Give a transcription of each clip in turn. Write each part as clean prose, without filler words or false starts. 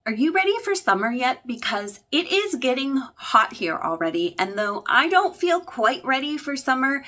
Are you ready for summer yet? Because it is getting hot here already, and though I don't feel quite ready for summer,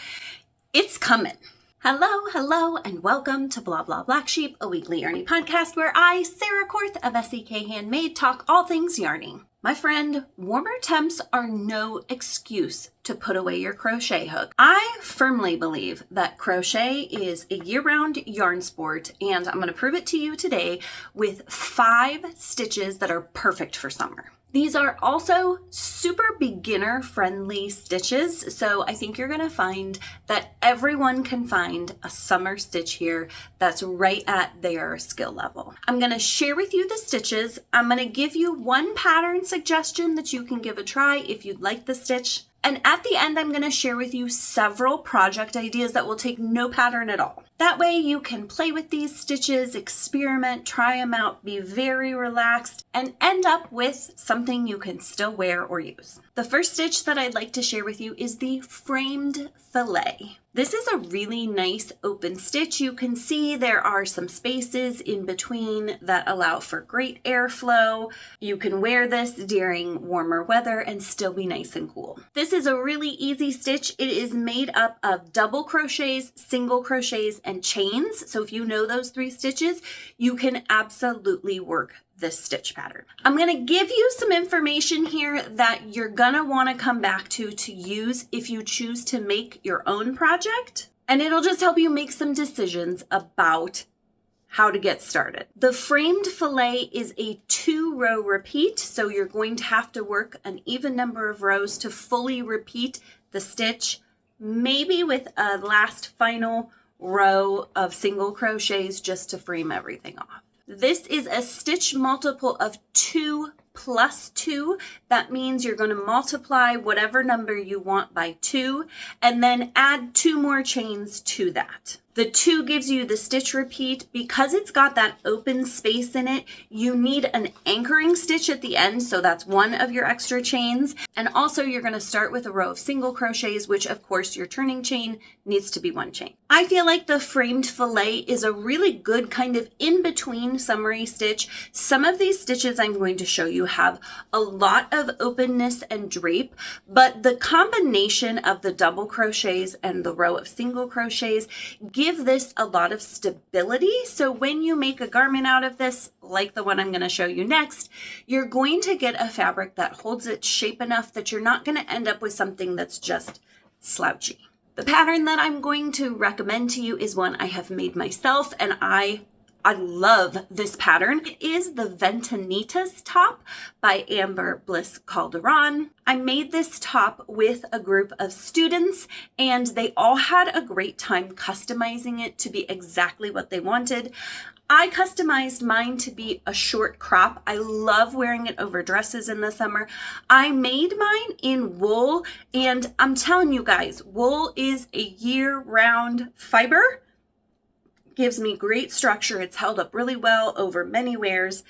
it's coming. Hello, and welcome to Blah Blah Black Sheep, a weekly yarny podcast where I, Sarah Korth of SEK Handmade, talk all things yarning. My friend, warmer temps are no excuse to put away your crochet hook. I firmly believe that crochet is a year-round yarn sport, and I'm going to prove it to you today with 5 stitches that are perfect for summer. These are also super beginner-friendly stitches, so I think you're going to find that everyone can find a summer stitch here that's right at their skill level. I'm going to share with you the stitches. I'm going to give you one pattern suggestion that you can give a try if you'd like the stitch. And at the end, I'm going to share with you several project ideas that will take no pattern at all. That way you can play with these stitches, experiment, try them out, be very relaxed, and end up with something you can still wear or use. The first stitch that I'd like to share with you is the framed filet. This is a really nice open stitch. You can see there are some spaces in between that allow for great airflow. You can wear this during warmer weather and still be nice and cool. This is a really easy stitch. It is made up of double crochets, single crochets, and chains. So if you know those 3 stitches, you can absolutely work this stitch pattern. I'm going to give you some information here that you're going to want to come back to use if you choose to make your own project, and it'll just help you make some decisions about how to get started. The framed filet is a 2-row repeat, so you're going to have to work an even number of rows to fully repeat the stitch, maybe with a last final row of single crochets just to frame everything off. This is a stitch multiple of 2 plus 2. That means you're going to multiply whatever number you want by 2 and then add 2 more chains to that. The 2 gives you the stitch repeat. Because it's got that open space in it, you need an anchoring stitch at the end, so that's 1 of your extra chains. And also you're going to start with a row of single crochets, which of course your turning chain needs to be 1 chain. I feel like the framed filet is a really good kind of in-between summery stitch. Some of these stitches I'm going to show you have a lot of openness and drape, but the combination of the double crochets and the row of single crochets give this a lot of stability. So when you make a garment out of this, like the one I'm going to show you next, you're going to get a fabric that holds its shape enough that you're not going to end up with something that's just slouchy. The pattern that I'm going to recommend to you is one I have made myself, and I love this pattern. It is the Ventanitas top by Amber Bliss Calderon. I made this top with a group of students, and they all had a great time customizing it to be exactly what they wanted. I customized mine to be a short crop. I love wearing it over dresses in the summer. I made mine in wool, and I'm telling you guys, wool is a year-round fiber. Gives me great structure. It's held up really well over many wears,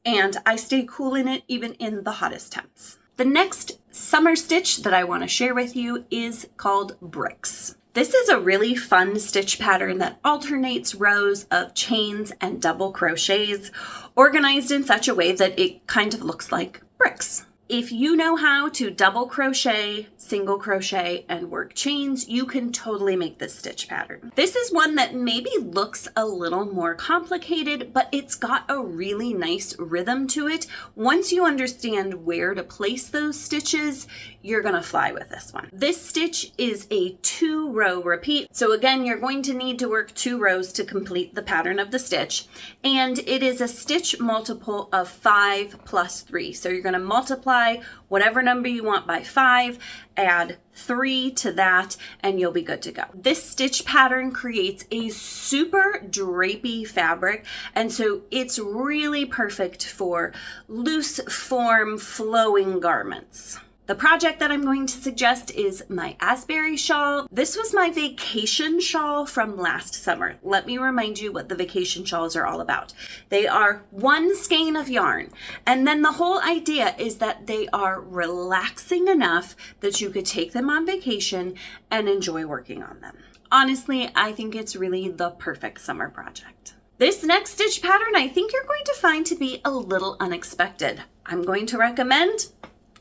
and I stay cool in it even in the hottest temps. The next summer stitch that I want to share with you is called bricks. This is a really fun stitch pattern that alternates rows of chains and double crochets organized in such a way that it kind of looks like bricks. If you know how to double crochet, single crochet, and work chains, you can totally make this stitch pattern. This is one that maybe looks a little more complicated, but it's got a really nice rhythm to it. Once you understand where to place those stitches, you're gonna fly with this one. This stitch is a 2-row repeat. So again, you're going to need to work 2 rows to complete the pattern of the stitch. And it is a stitch multiple of 5 plus 3. So you're gonna multiply whatever number you want by 5, add 3 to that, and you'll be good to go. This stitch pattern creates a super drapey fabric, and so it's really perfect for loose form flowing garments. The project that I'm going to suggest is my Asbury shawl. This was my vacation shawl from last summer. Let me remind you what the vacation shawls are all about. They are 1 skein of yarn, and then the whole idea is that they are relaxing enough that you could take them on vacation and enjoy working on them. Honestly, I think it's really the perfect summer project. This next stitch pattern I think you're going to find to be a little unexpected. I'm going to recommend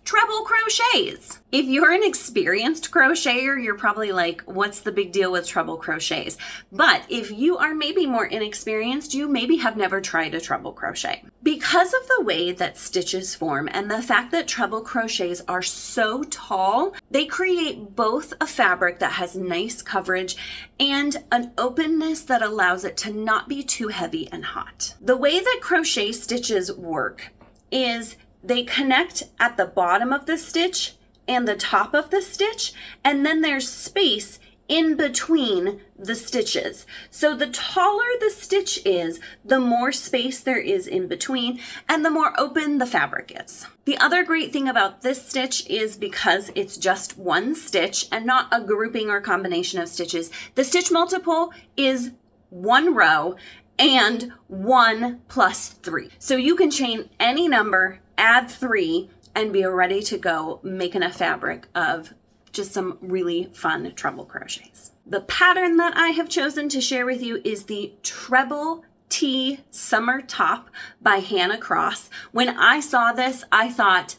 treble crochets. If you're an experienced crocheter, you're probably like, what's the big deal with treble crochets? But if you are maybe more inexperienced, you maybe have never tried a treble crochet. Because of the way that stitches form and the fact that treble crochets are so tall, they create both a fabric that has nice coverage and an openness that allows it to not be too heavy and hot. The way that crochet stitches work is they connect at the bottom of the stitch and the top of the stitch, and then there's space in between the stitches. So the taller the stitch is, the more space there is in between, and the more open the fabric is. The other great thing about this stitch is because it's just one stitch and not a grouping or combination of stitches, the stitch multiple is one row and 1 plus 3. So you can chain any number, add 3, and be ready to go making a fabric of just some really fun treble crochets. The pattern that I have chosen to share with you is the Treble T Summer Top by Hannah Cross. When I saw this, I thought,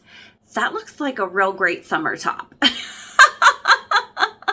that looks like a real great summer top.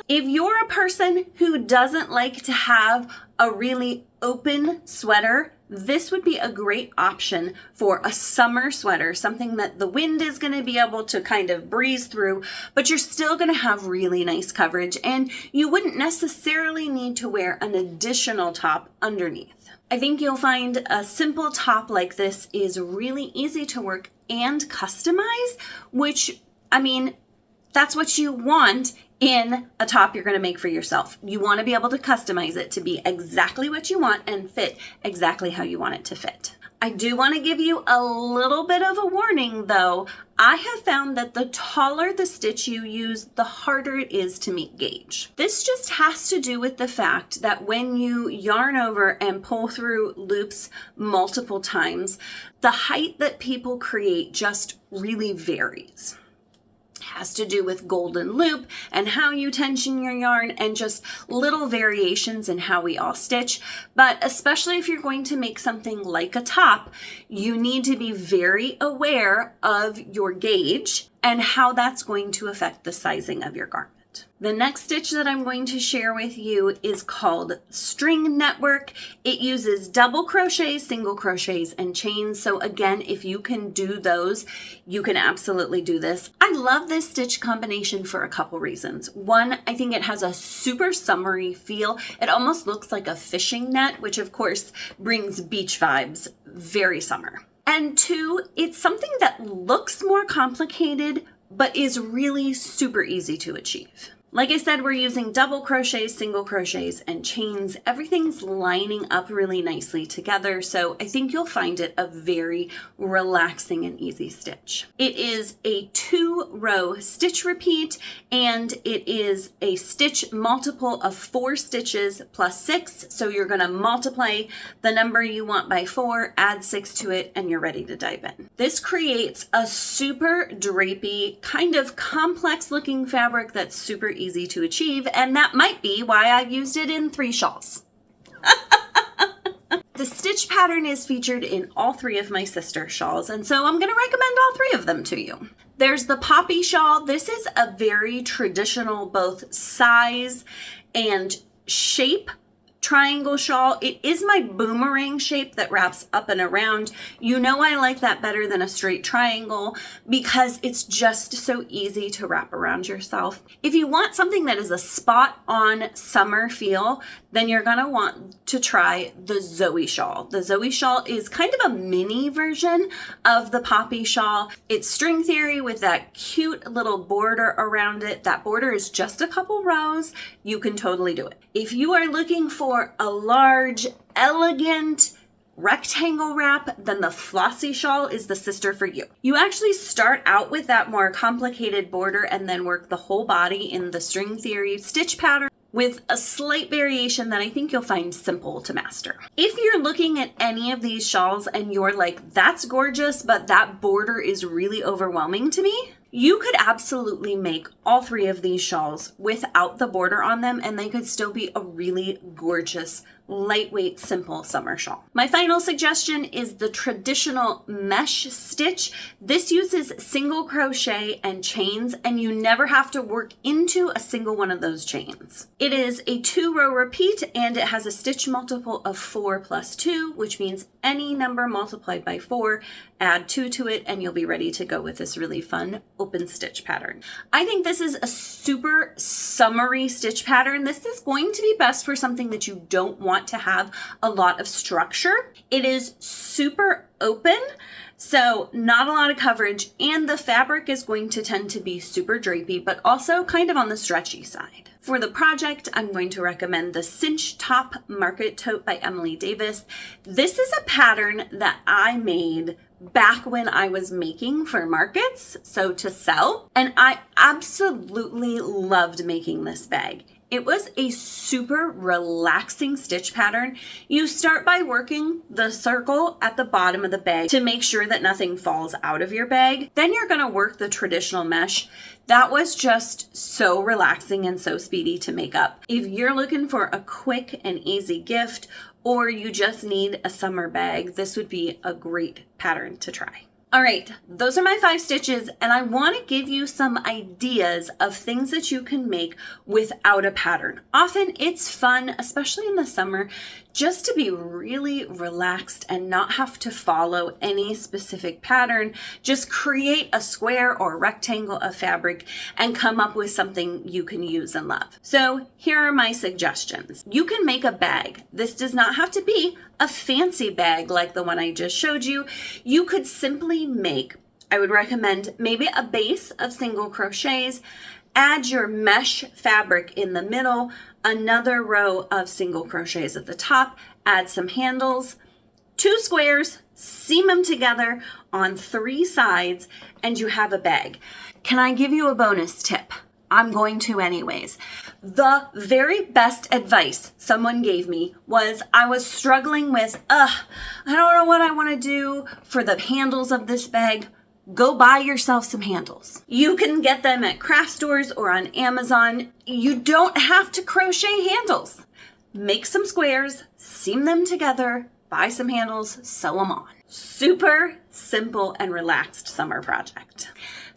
If you're a person who doesn't like to have a really open sweater, this would be a great option for a summer sweater, something that the wind is going to be able to kind of breeze through, but you're still going to have really nice coverage, and you wouldn't necessarily need to wear an additional top underneath. I think you'll find a simple top like this is really easy to work and customize, which, I mean, that's what you want in a top you're going to make for yourself. You want to be able to customize it to be exactly what you want and fit exactly how you want it to fit. I do want to give you a little bit of a warning though. I have found that the taller the stitch you use, the harder it is to meet gauge. This just has to do with the fact that when you yarn over and pull through loops multiple times, the height that people create just really varies. Has to do with golden loop and how you tension your yarn and just little variations in how we all stitch. But especially if you're going to make something like a top, you need to be very aware of your gauge and how that's going to affect the sizing of your garment. The next stitch that I'm going to share with you is called String Network. It uses double crochets, single crochets, and chains. So again, if you can do those, you can absolutely do this. I love this stitch combination for a couple reasons. One, I think it has a super summery feel. It almost looks like a fishing net, which of course brings beach vibes, very summer. And two, it's something that looks more complicated, but is really super easy to achieve. Like I said, we're using double crochets, single crochets, and chains. Everything's lining up really nicely together, so I think you'll find it a very relaxing and easy stitch. It is a 2-row stitch repeat, and it is a stitch multiple of 4 stitches plus 6, so you're going to multiply the number you want by 4, add 6 to it, and you're ready to dive in. This creates a super drapey, kind of complex looking fabric that's super easy to achieve, and that might be why I've used it in 3 shawls. The stitch pattern is featured in all 3 of my sister shawls, and so I'm going to recommend all 3 of them to you. There's the poppy shawl. This is a very traditional both size and shape triangle shawl. It is my boomerang shape that wraps up and around. You know I like that better than a straight triangle because it's just so easy to wrap around yourself. If you want something that is a spot on summer feel, then you're gonna want to try the Zoe shawl. The Zoe shawl is kind of a mini version of the poppy shawl. It's string theory with that cute little border around it. That border is just a couple rows. You can totally do it. If you are looking for a large, elegant rectangle wrap, then the flossy shawl is the sister for you. You actually start out with that more complicated border and then work the whole body in the string theory stitch pattern with a slight variation that I think you'll find simple to master. If you're looking at any of these shawls and you're like, that's gorgeous, but that border is really overwhelming to me, you could absolutely make all 3 of these shawls without the border on them, and they could still be a really gorgeous lightweight, simple summer shawl. My final suggestion is the traditional mesh stitch. This uses single crochet and chains, and you never have to work into a single one of those chains. It is a 2-row repeat, and it has a stitch multiple of 4 plus 2, which means any number multiplied by 4, add 2 to it, and you'll be ready to go with this really fun open stitch pattern. I think this is a super summery stitch pattern. This is going to be best for something that you don't want to have a lot of structure. It is super open, so not a lot of coverage, and the fabric is going to tend to be super drapey, but also kind of on the stretchy side. For the project, I'm going to recommend the Cinch Top Market Tote by Emily Davis. This is a pattern that I made back when I was making for markets, so to sell, and I absolutely loved making this bag. It was a super relaxing stitch pattern. You start by working the circle at the bottom of the bag to make sure that nothing falls out of your bag. Then you're going to work the traditional mesh. That was just so relaxing and so speedy to make up. If you're looking for a quick and easy gift, or you just need a summer bag, this would be a great pattern to try. All right, those are my 5 stitches, and I want to give you some ideas of things that you can make without a pattern. Often it's fun, especially in the summer, just to be really relaxed and not have to follow any specific pattern. Just create a square or rectangle of fabric and come up with something you can use and love. So here are my suggestions. You can make a bag. This does not have to be a fancy bag like the one I just showed you. You could simply make, I would recommend maybe a base of single crochets, add your mesh fabric in the middle, another row of single crochets at the top, add some handles, 2 squares, seam them together on 3 sides, and you have a bag. Can I give you a bonus tip? I'm going to anyways. The very best advice someone gave me was I was struggling with, I don't know what I want to do for the handles of this bag. Go buy yourself some handles. You can get them at craft stores or on Amazon. You don't have to crochet handles. Make some squares, seam them together, buy some handles, sew them on. Super simple and relaxed summer project.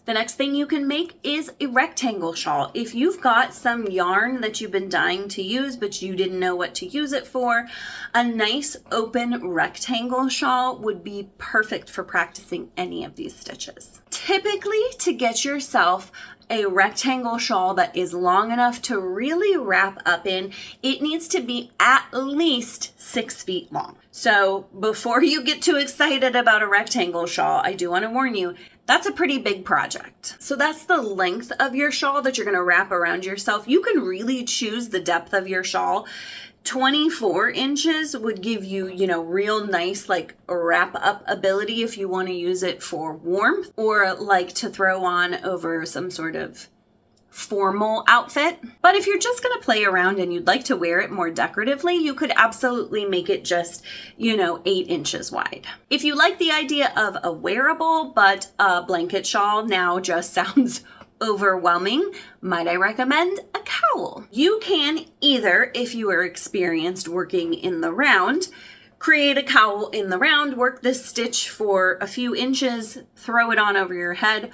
The next thing you can make is a rectangle shawl. If you've got some yarn that you've been dying to use, but you didn't know what to use it for, a nice open rectangle shawl would be perfect for practicing any of these stitches. Typically, to get yourself a rectangle shawl that is long enough to really wrap up in, it needs to be at least 6 feet long. So before you get too excited about a rectangle shawl, I do want to warn you, that's a pretty big project. So that's the length of your shawl that you're going to wrap around yourself. You can really choose the depth of your shawl. 24 inches would give you, real nice like wrap up ability if you want to use it for warmth or like to throw on over some sort of formal outfit. But if you're just going to play around and you'd like to wear it more decoratively, you could absolutely make it just, 8 inches wide. If you like the idea of a wearable, but a blanket shawl now just sounds overwhelming, might I recommend a cowl? You can either, if you are experienced working in the round, create a cowl in the round, work this stitch for a few inches, throw it on over your head,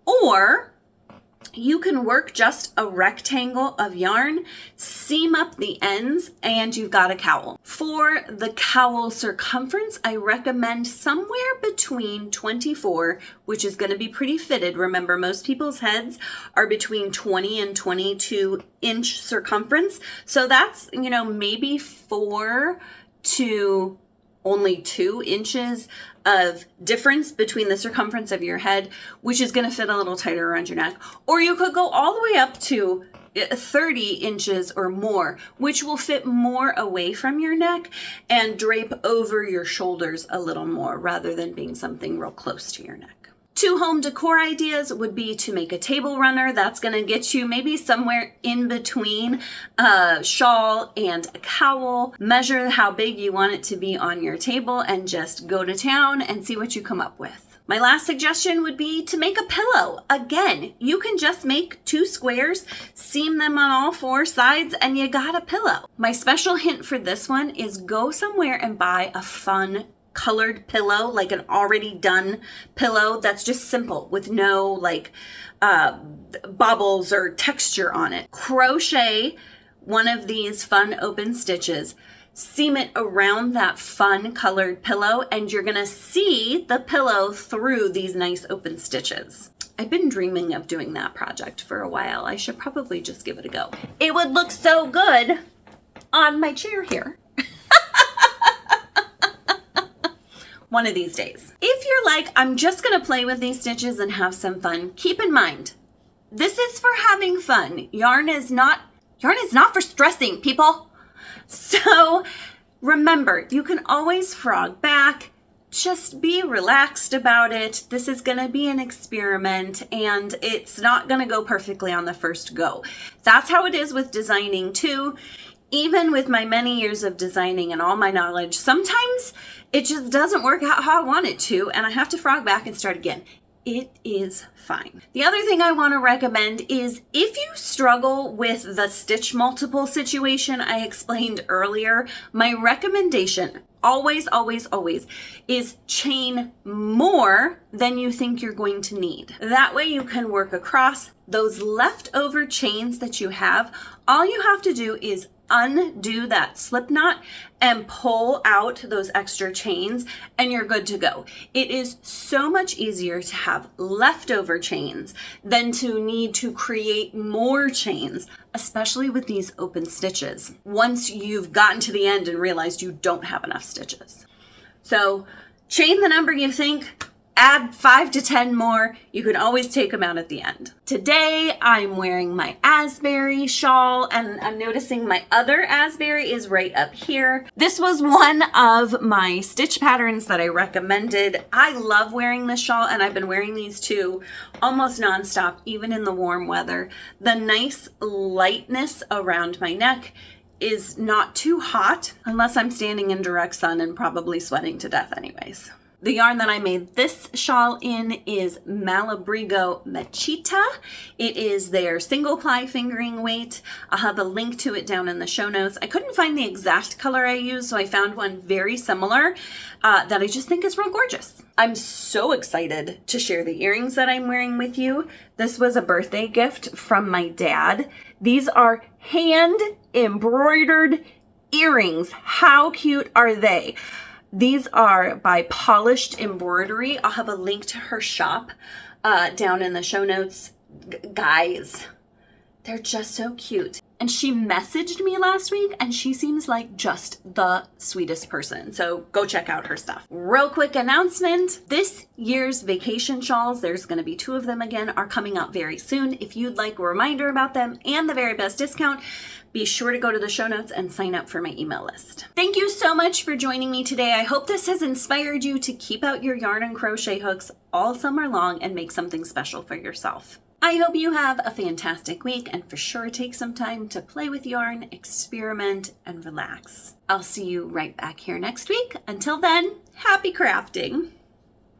or you can work just a rectangle of yarn, seam up the ends, and you've got a cowl. For the cowl circumference, I recommend somewhere between 24, which is going to be pretty fitted. Remember, most people's heads are between 20 and 22 inch circumference. So that's, maybe 4 to only 2 inches of difference between the circumference of your head, which is going to fit a little tighter around your neck. Or you could go all the way up to 30 inches or more, which will fit more away from your neck and drape over your shoulders a little more rather than being something real close to your neck. 2 home decor ideas would be to make a table runner. That's going to get you maybe somewhere in between a shawl and a cowl. Measure how big you want it to be on your table and just go to town and see what you come up with. My last suggestion would be to make a pillow. Again, you can just make 2 squares, seam them on all 4 sides, and you got a pillow. My special hint for this one is go somewhere and buy a fun colored pillow, like an already done pillow that's just simple with no like bubbles or texture on it. Crochet one of these fun open stitches, seam it around that fun colored pillow, and you're gonna see the pillow through these nice open stitches. I've been dreaming of doing that project for a while. I should probably just give it a go. It would look so good on my chair here. One of these days. If you're like, I'm just gonna play with these stitches and have some fun, keep in mind, this is for having fun. Yarn is not for stressing, people. So remember, you can always frog back, just be relaxed about it. This is gonna be an experiment and it's not gonna go perfectly on the first go. That's how it is with designing too. Even with my many years of designing and all my knowledge, sometimes it just doesn't work out how I want it to, and I have to frog back and start again. It is fine. The other thing I want to recommend is if you struggle with the stitch multiple situation I explained earlier, my recommendation always, always, always is chain more than you think you're going to need. That way you can work across those leftover chains that you have. All you have to do is undo that slip knot and pull out those extra chains and you're good to go. It is so much easier to have leftover chains than to need to create more chains, especially with these open stitches, once you've gotten to the end and realized you don't have enough stitches. So chain the number you think, add 5 to 10 more. You can always take them out at the end. Today, I'm wearing my Asbury shawl, and I'm noticing my other Asbury is right up here. This was one of my stitch patterns that I recommended. I love wearing this shawl, and I've been wearing these two almost nonstop, even in the warm weather. The nice lightness around my neck is not too hot, unless I'm standing in direct sun and probably sweating to death anyways. The yarn that I made this shawl in is Malabrigo Machita. It is their single ply fingering weight. I'll have a link to it down in the show notes. I couldn't find the exact color I used, so I found one very similar that I just think is real gorgeous. I'm so excited to share the earrings that I'm wearing with you. This was a birthday gift from my dad. These are hand embroidered earrings. How cute are they? These are by Polished Embroidery. I'll have a link to her shop down in the show notes. Guys, they're just so cute. And she messaged me last week and she seems like just the sweetest person. So go check out her stuff. Real quick announcement. This year's vacation shawls, there's going to be 2 of them again, are coming out very soon. If you'd like a reminder about them and the very best discount, be sure to go to the show notes and sign up for my email list. Thank you so much for joining me today. I hope this has inspired you to keep out your yarn and crochet hooks all summer long and make something special for yourself. I hope you have a fantastic week and for sure take some time to play with yarn, experiment, and relax. I'll see you right back here next week. Until then, happy crafting!